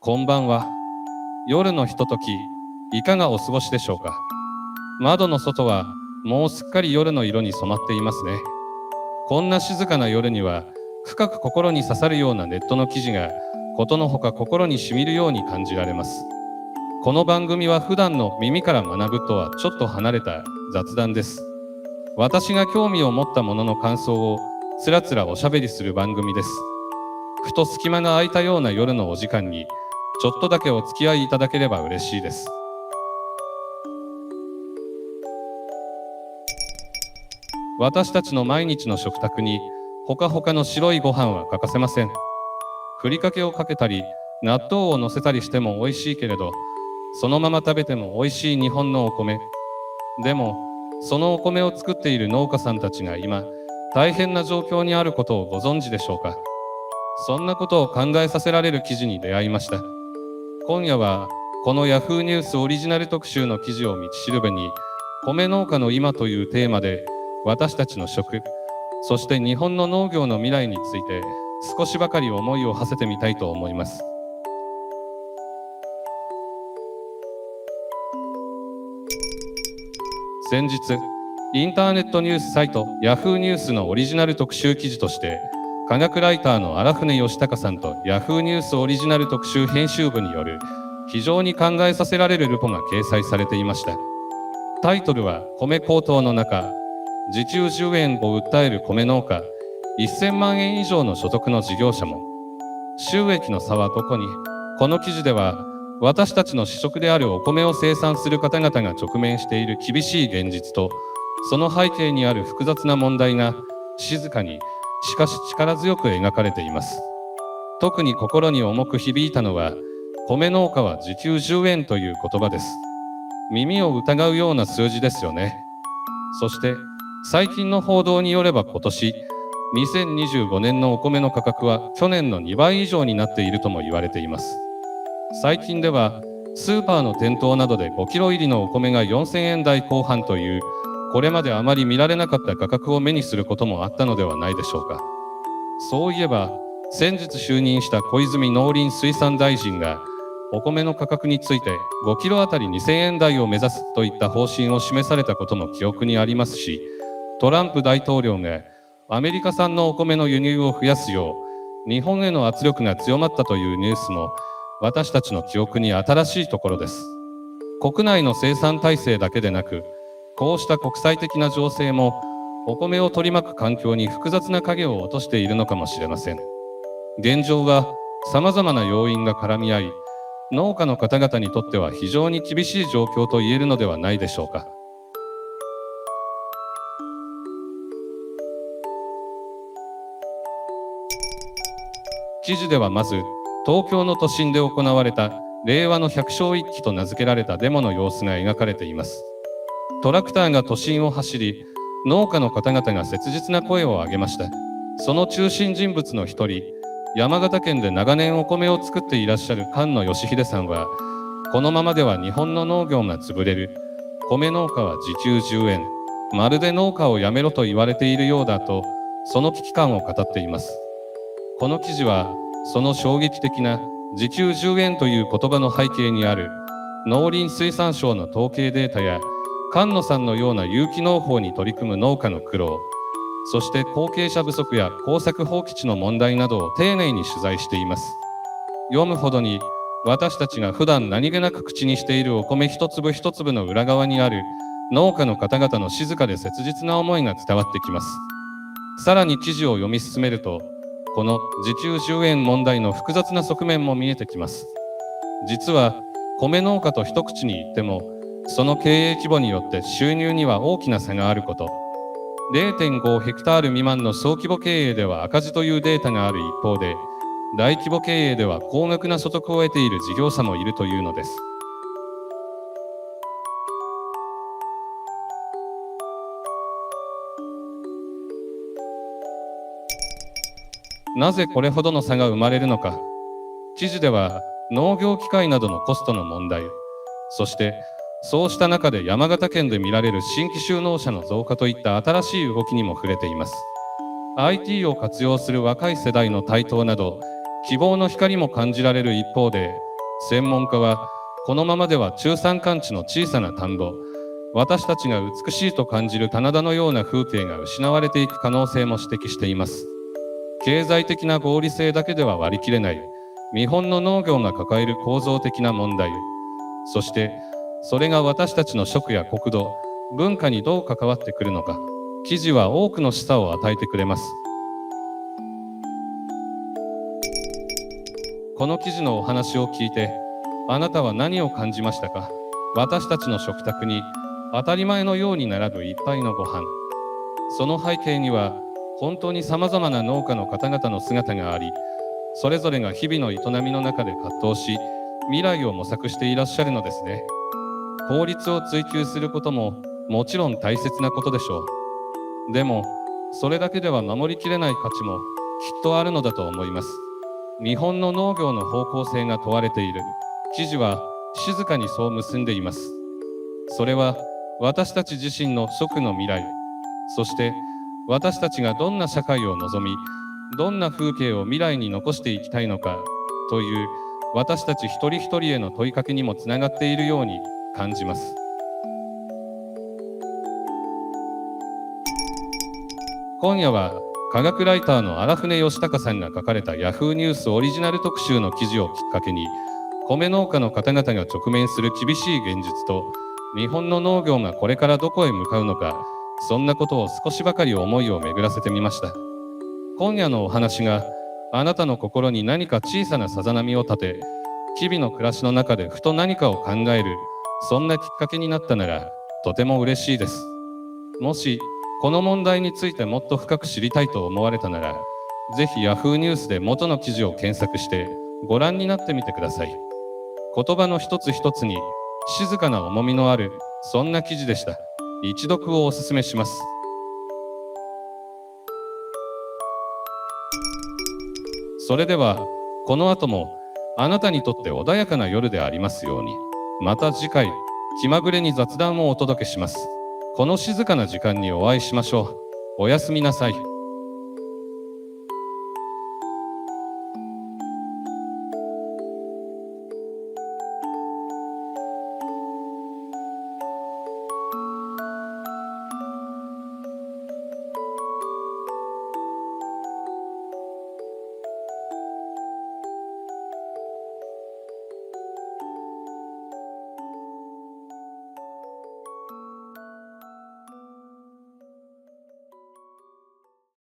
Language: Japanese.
こんばんは。夜のひととき、いかがお過ごしでしょうか。窓の外はもうすっかり夜の色に染まっていますね。こんな静かな夜には、深く心に刺さるようなネットの記事が、ことのほか心にしみるように感じられます。この番組は普段の耳から学ぶとはちょっと離れた雑談です。私が興味を持ったものの感想をつらつらおしゃべりする番組です。ふと隙間が空いたような夜のお時間に、ちょっとだけお付き合いいただければ嬉しいです。私たちの毎日の食卓に、ほかほかの白いご飯は欠かせません。ふりかけをかけたり、納豆を乗せたりしても美味しいけれど、そのまま食べても美味しい日本のお米。でも、そのお米を作っている農家さんたちが今、大変な状況にあることをご存知でしょうか。そんなことを考えさせられる記事に出会いました。今夜は、この Yahoo ニュースオリジナル特集の記事を道しるべに、米農家の今というテーマで、私たちの食、そして日本の農業の未来について、少しばかり思いを馳せてみたいと思います。先日、インターネットニュースサイト Yahoo ニュースのオリジナル特集記事として、科学ライターの荒船義孝さんと Yahoo ニュースオリジナル特集編集部による非常に考えさせられるルポが掲載されていました。タイトルは米高騰の中、時給10円を訴える米農家、1000万円以上の所得の事業者も、収益の差はどこに。この記事では、私たちの主食であるお米を生産する方々が直面している厳しい現実と、その背景にある複雑な問題が静かに、しかし力強く描かれています。特に心に重く響いたのは、米農家は時給10円という言葉です。耳を疑うような数字ですよね。そして、最近の報道によれば今年、2025年のお米の価格は去年の2倍以上になっているとも言われています。最近では、スーパーの店頭などで5キロ入りのお米が4000円台後半という、これまであまり見られなかった価格を目にすることもあったのではないでしょうか。そういえば、先日就任した小泉農林水産大臣が、お米の価格について5キロあたり2000円台を目指すといった方針を示されたことも記憶にありますし、トランプ大統領がアメリカ産のお米の輸入を増やすよう、日本への圧力が強まったというニュースも、私たちの記憶に新しいところです。国内の生産体制だけでなく、こうした国際的な情勢も、お米を取り巻く環境に複雑な影を落としているのかもしれません。現状は、様々な要因が絡み合い、農家の方々にとっては非常に厳しい状況と言えるのではないでしょうか。記事ではまず、東京の都心で行われた令和の百姓一揆と名付けられたデモの様子が描かれています。トラクターが都心を走り、農家の方々が切実な声を上げました。その中心人物の一人、山形県で長年お米を作っていらっしゃる菅野義偉さんは、このままでは日本の農業が潰れる。米農家は時給10円。まるで農家を辞めろと言われているようだと、その危機感を語っています。この記事は、その衝撃的な時給10円という言葉の背景にある農林水産省の統計データや、菅野さんのような有機農法に取り組む農家の苦労、そして後継者不足や耕作放棄地の問題などを丁寧に取材しています。読むほどに、私たちが普段何気なく口にしているお米一粒一粒の裏側にある農家の方々の静かで切実な思いが伝わってきます。さらに記事を読み進めると、この時給10円問題の複雑な側面も見えてきます。実は、米農家と一口に言っても、その経営規模によって収入には大きな差があること。0.5 ヘクタール未満の小規模経営では赤字というデータがある一方で、大規模経営では高額な所得を得ている事業者もいるというのです。なぜこれほどの差が生まれるのか。記事では農業機械などのコストの問題、そしてそうした中で山形県で見られる新規就農者の増加といった新しい動きにも触れています。IT を活用する若い世代の台頭など、希望の光も感じられる一方で、専門家は、このままでは中山間地の小さな田んぼ、私たちが美しいと感じる棚田のような風景が失われていく可能性も指摘しています。経済的な合理性だけでは割り切れない日本の農業が抱える構造的な問題、そしてそれが私たちの食や国土、文化にどう関わってくるのか、記事は多くの示唆を与えてくれます。この記事のお話を聞いて、あなたは何を感じましたか？私たちの食卓に当たり前のように並ぶいっぱいのご飯。その背景には本当にさまざまな農家の方々の姿があり、それぞれが日々の営みの中で葛藤し、未来を模索していらっしゃるのですね。効率を追求することももちろん大切なことでしょう。でも、それだけでは守りきれない価値もきっとあるのだと思います。日本の農業の方向性が問われている。記事は静かにそう結んでいます。それは私たち自身の食の未来、そして私たちがどんな社会を望み、どんな風景を未来に残していきたいのかという私たち一人一人への問いかけにもつながっているように感じます。今夜は科学ライターの荒船義孝さんが書かれた Yahoo ニュースオリジナル特集の記事をきっかけに、米農家の方々が直面する厳しい現実と、日本の農業がこれからどこへ向かうのか、そんなことを少しばかり思いを巡らせてみました。今夜のお話があなたの心に何か小さなさざ波を立て、日々の暮らしの中でふと何かを考える、そんなきっかけになったならとても嬉しいです。もしこの問題についてもっと深く知りたいと思われたなら、ぜひ Yahoo ニュースで元の記事を検索してご覧になってみてください。言葉の一つ一つに静かな重みのある、そんな記事でした。一読をおすすめします。それではこの後もあなたにとって穏やかな夜でありますように。また次回気まぐれに雑談をお届けします。この静かな時間にお会いしましょう。おやすみなさい。